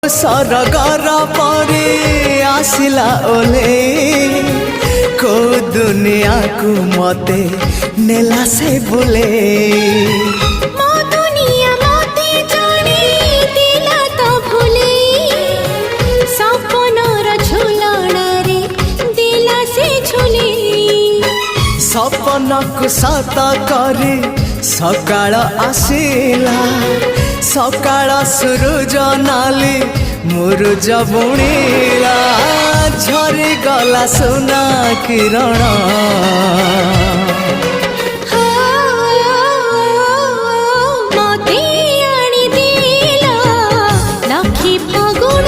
सरगर परे आसिला ओले को दुनिया को मते नेला से बुले मो दुनिया मते जाने दिला तो भूले सपनर झुलणारे दिला से झुले सपन को सत करे सकाळ आसिला सकाळ सूरज नाली मुरुज बुणीला झरी गला सोना किरण मते आनी दिला लखी फागुण